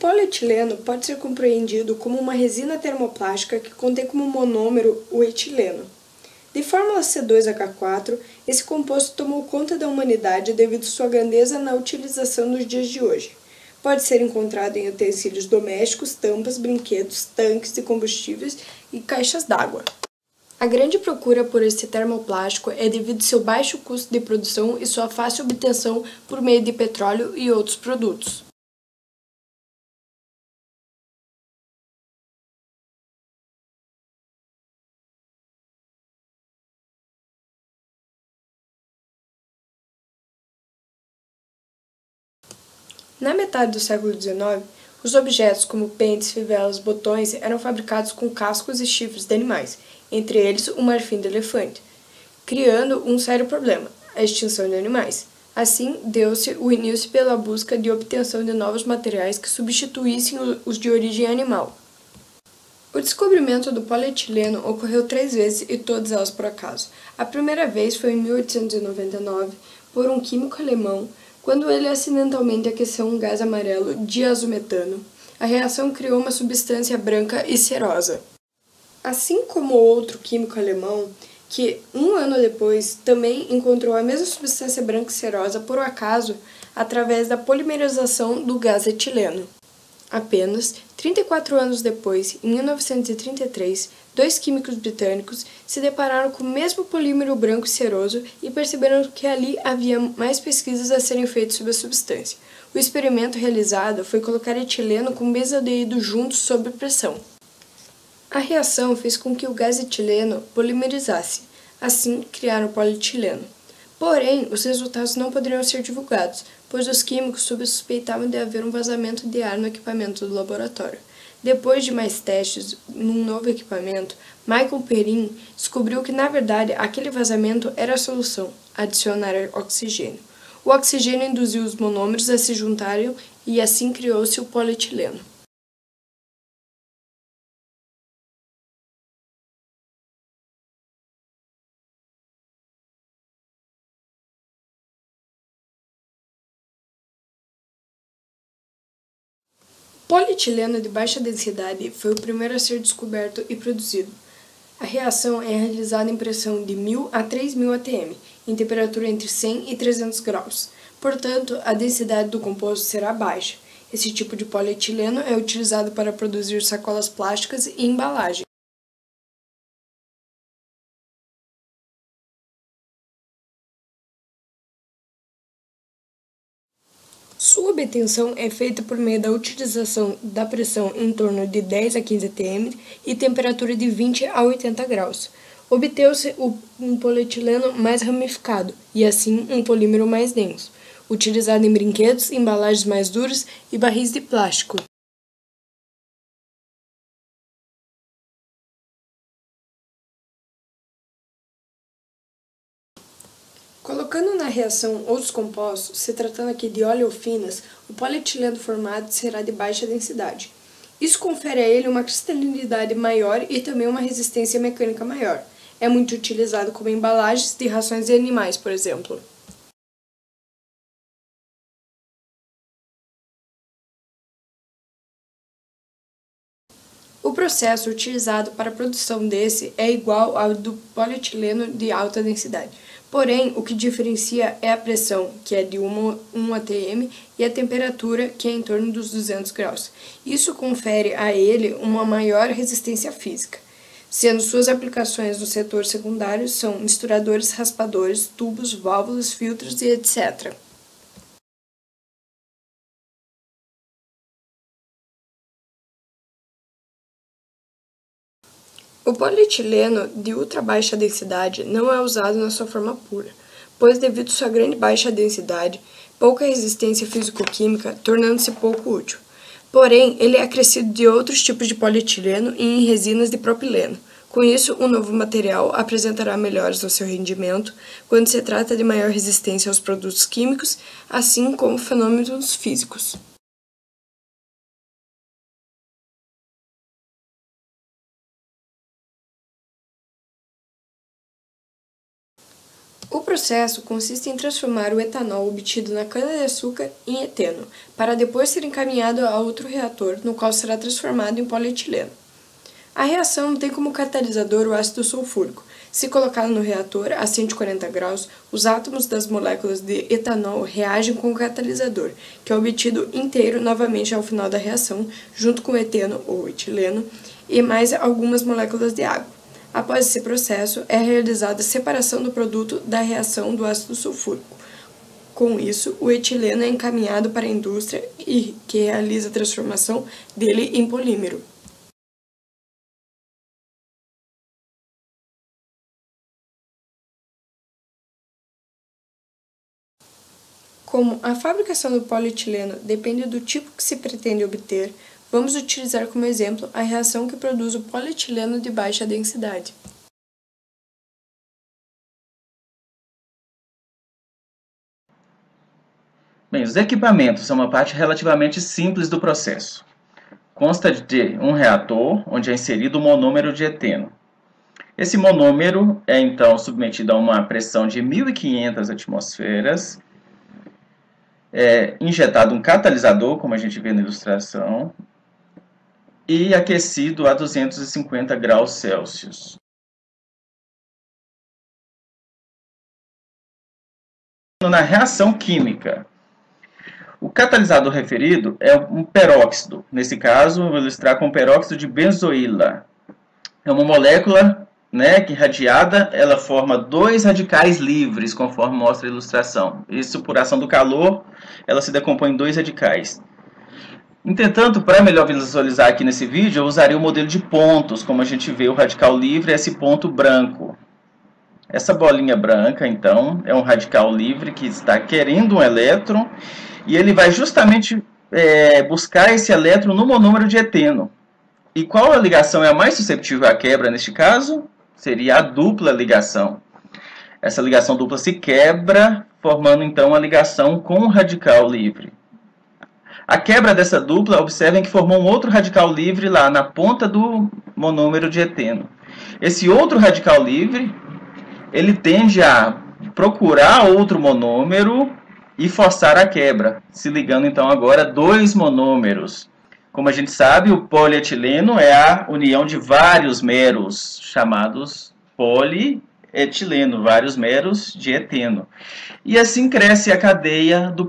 polietileno pode ser compreendido como uma resina termoplástica que contém como monômero o etileno. De fórmula C2H4, esse composto tomou conta da humanidade devido à sua grandeza na utilização nos dias de hoje. Pode ser encontrado em utensílios domésticos, tampas, brinquedos, tanques de combustíveis e caixas d'água. A grande procura por esse termoplástico é devido ao seu baixo custo de produção e sua fácil obtenção por meio de petróleo e outros produtos. Na metade do século XIX, os objetos como pentes, fivelas, botões eram fabricados com cascos e chifres de animais, entre eles o marfim de elefante, criando um sério problema, a extinção de animais. Assim, deu-se o início pela busca de obtenção de novos materiais que substituíssem os de origem animal. O descobrimento do polietileno ocorreu 3 vezes e todas elas por acaso. A primeira vez foi em 1899, por um químico alemão, quando ele acidentalmente aqueceu um gás amarelo diazometano. A reação criou uma substância branca e cerosa. Assim como outro químico alemão, que um ano depois também encontrou a mesma substância branca e cerosa por acaso através da polimerização do gás etileno. Apenas 34 anos depois, em 1933, 2 químicos britânicos se depararam com o mesmo polímero branco e ceroso e perceberam que ali havia mais pesquisas a serem feitas sobre a substância. O experimento realizado foi colocar etileno com mesaldeído juntos sob pressão. A reação fez com que o gás etileno polimerizasse. Assim, criaram o polietileno. Porém, os resultados não poderiam ser divulgados, pois os químicos suspeitavam de haver um vazamento de ar no equipamento do laboratório. Depois de mais testes num novo equipamento, Michael Perrin descobriu que, na verdade, aquele vazamento era a solução: adicionar oxigênio. O oxigênio induziu os monômeros a se juntarem e assim criou-se o polietileno. Polietileno de baixa densidade foi o primeiro a ser descoberto e produzido. A reação é realizada em pressão de 1000 a 3000 atm, em temperatura entre 100 e 300 graus. Portanto, a densidade do composto será baixa. Esse tipo de polietileno é utilizado para produzir sacolas plásticas e embalagens. Sua obtenção é feita por meio da utilização da pressão em torno de 10 a 15 atm e temperatura de 20 a 80 graus. Obteve-se um polietileno mais ramificado e, assim, um polímero mais denso, utilizado em brinquedos, embalagens mais duras e barris de plástico. Colocando na reação outros compostos, se tratando aqui de oleofinas, o polietileno formado será de baixa densidade. Isso confere a ele uma cristalinidade maior e também uma resistência mecânica maior. É muito utilizado como embalagens de rações de animais, por exemplo. O processo utilizado para a produção desse é igual ao do polietileno de alta densidade. Porém, o que diferencia é a pressão, que é de 1 atm, e a temperatura, que é em torno dos 200 graus. Isso confere a ele uma maior resistência física, sendo suas aplicações no setor secundário são misturadores, raspadores, tubos, válvulas, filtros e etc. O polietileno de ultra baixa densidade não é usado na sua forma pura, pois devido à sua grande baixa densidade, pouca resistência físico-química, tornando-se pouco útil. Porém, ele é acrescido de outros tipos de polietileno e em resinas de propileno. Com isso, o novo material apresentará melhoras no seu rendimento quando se trata de maior resistência aos produtos químicos, assim como fenômenos físicos. O processo consiste em transformar o etanol obtido na cana-de-açúcar em eteno, para depois ser encaminhado a outro reator, no qual será transformado em polietileno. A reação tem como catalisador o ácido sulfúrico. Se colocado no reator a 140 graus, os átomos das moléculas de etanol reagem com o catalisador, que é obtido inteiro novamente ao final da reação, junto com o eteno ou etileno e mais algumas moléculas de água. Após esse processo, é realizada a separação do produto da reação do ácido sulfúrico. Com isso, o etileno é encaminhado para a indústria que realiza a transformação dele em polímero. Como a fabricação do polietileno depende do tipo que se pretende obter, vamos utilizar como exemplo a reação que produz o polietileno de baixa densidade. Bem, os equipamentos são uma parte relativamente simples do processo. Consta de um reator, onde é inserido um monômero de eteno. Esse monômero é então submetido a uma pressão de 1.500 atmosferas, injetado um catalisador, como a gente vê na ilustração, e aquecido a 250 graus Celsius. Na reação química, o catalisador referido é um peróxido. Nesse caso, vou ilustrar com peróxido de benzoíla. É uma molécula, que irradiada, ela forma dois radicais livres, conforme mostra a ilustração. Isso, por ação do calor, ela se decompõe em dois radicais. Entretanto, para melhor visualizar aqui nesse vídeo, eu usaria o modelo de pontos, como a gente vê o radical livre é esse ponto branco. Essa bolinha branca, então, é um radical livre que está querendo um elétron, e ele vai justamente buscar esse elétron no monômero de eteno. E qual a ligação é a mais susceptível à quebra neste caso? Seria a dupla ligação. Essa ligação dupla se quebra, formando então a ligação com o radical livre. A quebra dessa dupla, observem que formou um outro radical livre lá na ponta do monômero de eteno. Esse outro radical livre, ele tende a procurar outro monômero e forçar a quebra, se ligando então agora dois monômeros. Como a gente sabe, o polietileno é a união de vários meros, chamados polietileno, vários meros de eteno. E assim cresce a cadeia do